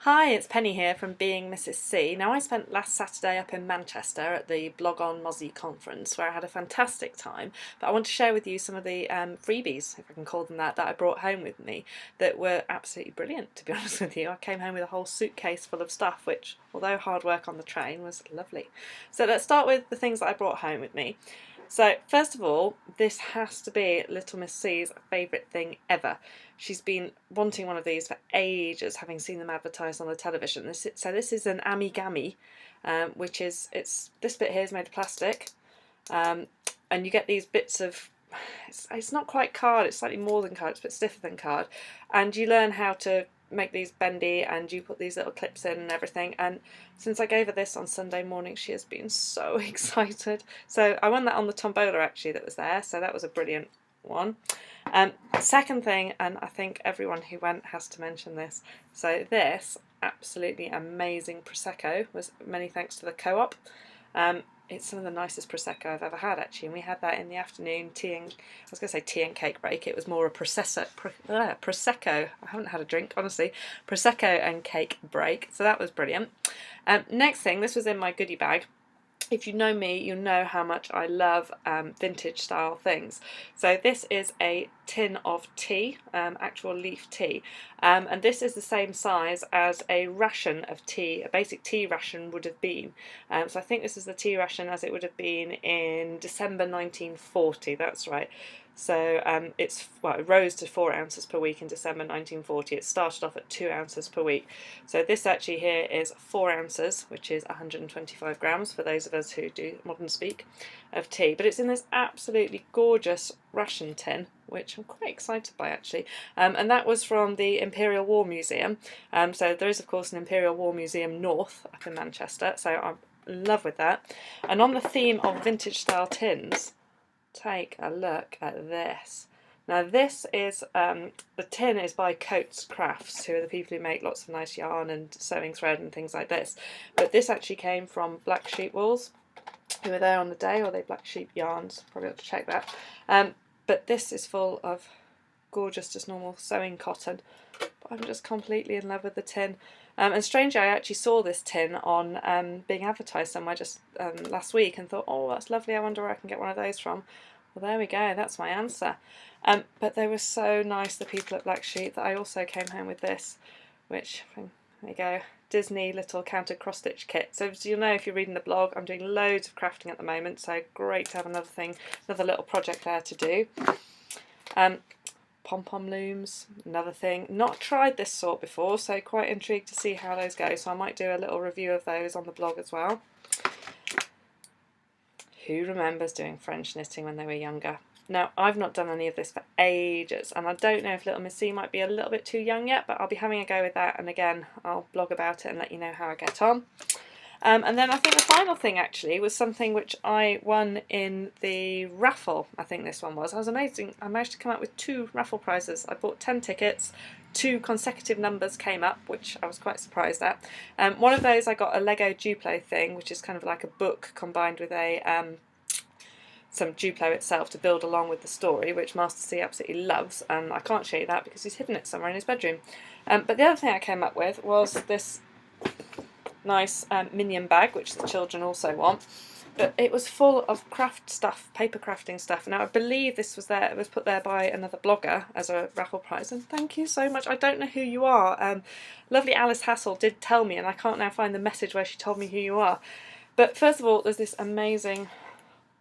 Hi, it's Penny here from Being Mrs. C. Now, I spent last Saturday up in Manchester at the Blog On MOSI conference where I had a fantastic time, but I want to share with you some of the freebies, if I can call them that I brought home with me that were absolutely brilliant, to be honest with you. I came home with a whole suitcase full of stuff, which, although hard work on the train, was lovely. So let's start with the things that I brought home with me. So first of all, this has to be Little Miss C's favourite thing ever. She's been wanting one of these for ages, having seen them advertised on the television. This is an amigami, which is, this bit here is made of plastic, and you get these bits of, it's not quite card, it's slightly more than card, it's a bit stiffer than card, and you learn how to make these bendy and you put these little clips in and everything. And since I gave her this on Sunday morning, she has been so excited. So I won that on the tombola actually that was there, so that was a brilliant one. Second thing, and I think everyone who went has to mention this, so this absolutely amazing Prosecco was many thanks to the co-op. It's some of the nicest Prosecco I've ever had actually, and we had that in the afternoon tea and, I was going to say tea and cake break, it was more a Prosecco, I haven't had a drink honestly, Prosecco and cake break, so that was brilliant. Next thing, this was in my goodie bag. If you know me, you know how much I love vintage style things. So this is a tin of tea, actual leaf tea, and this is the same size as a ration of tea, a basic tea ration would have been. So I think this is the tea ration as it would have been in December 1940, that's right. So it rose to 4 ounces per week in December 1940. It started off at 2 ounces per week. So this actually here is 4 ounces, which is 125 grams for those of us who do modern speak, of tea. But it's in this absolutely gorgeous ration tin, which I'm quite excited by actually. And that was from the Imperial War Museum. So there is of course an Imperial War Museum North up in Manchester. So I'm in love with that. And on the theme of vintage style tins, take a look at this. Now this is, the tin is by Coates Crafts, who are the people who make lots of nice yarn and sewing thread and things like this. But this actually came from Black Sheep Wools, who were there on the day, or they Black Sheep Yarns, probably have to check that. But this is full of gorgeous, just normal sewing cotton. But I'm just completely in love with the tin. And strangely, I actually saw this tin on being advertised somewhere just last week and thought, oh, that's lovely, I wonder where I can get one of those from. Well, there we go, that's my answer. But they were so nice, the people at Black Sheep, that I also came home with this, which, there you go, Disney little counted cross-stitch kit. So as you'll know if you're reading the blog, I'm doing loads of crafting at the moment, so great to have another thing, another little project there to do. Pom-pom looms, another thing. Not tried this sort before, so quite intrigued to see how those go, so I might do a little review of those on the blog as well. Who remembers doing French knitting when they were younger? Now, I've not done any of this for ages, and I don't know if Little Miss C might be a little bit too young yet, but I'll be having a go with that, and again, I'll blog about it and let you know how I get on. And then I think the final thing actually was something which I won in the raffle, I think this one was. I was amazing. I managed to come up with 2 raffle prizes. I bought 10 tickets, 2 consecutive numbers came up, which I was quite surprised at. One of those I got a Lego Duplo thing, which is kind of like a book combined with a some Duplo itself to build along with the story, which Master C absolutely loves, and I can't show you that because he's hidden it somewhere in his bedroom. But the other thing I came up with was this nice minion bag, which the children also want, but it was full of craft stuff, paper crafting stuff. Now I believe this was there, it was put there by another blogger as a raffle prize, and thank you so much. I don't know who you are. Lovely Alice Hassel did tell me, and I can't now find the message where she told me who you are. But first of all, there's this amazing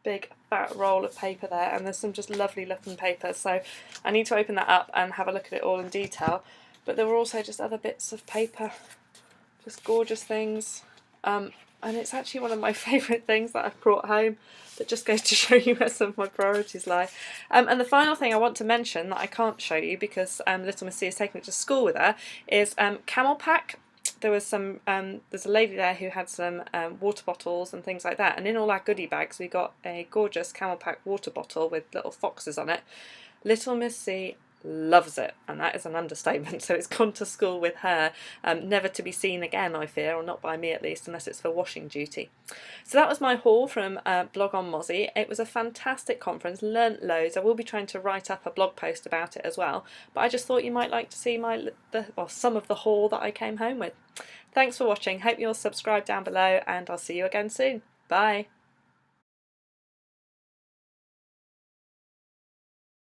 big fat roll of paper there, and there's some just lovely looking papers, so I need to open that up and have a look at it all in detail. But there were also just other bits of paper, just gorgeous things, and it's actually one of my favourite things that I've brought home. That just goes to show you where some of my priorities lie. And the final thing I want to mention that I can't show you because Little Miss C is taking it to school with her is Camel Pack. There was some, there's a lady there who had some water bottles and things like that, and in all our goodie bags we got a gorgeous Camel Pack water bottle with little foxes on it. Little Miss C loves it, and that is an understatement. So it's gone to school with her, never to be seen again, I fear, or not by me at least, unless it's for washing duty. So that was my haul from Blog On MOSI. It was a fantastic conference, learnt loads. I will be trying to write up a blog post about it as well, but I just thought you might like to see some of the haul that I came home with. Thanks for watching. Hope you'll subscribe down below, and I'll see you again soon. Bye.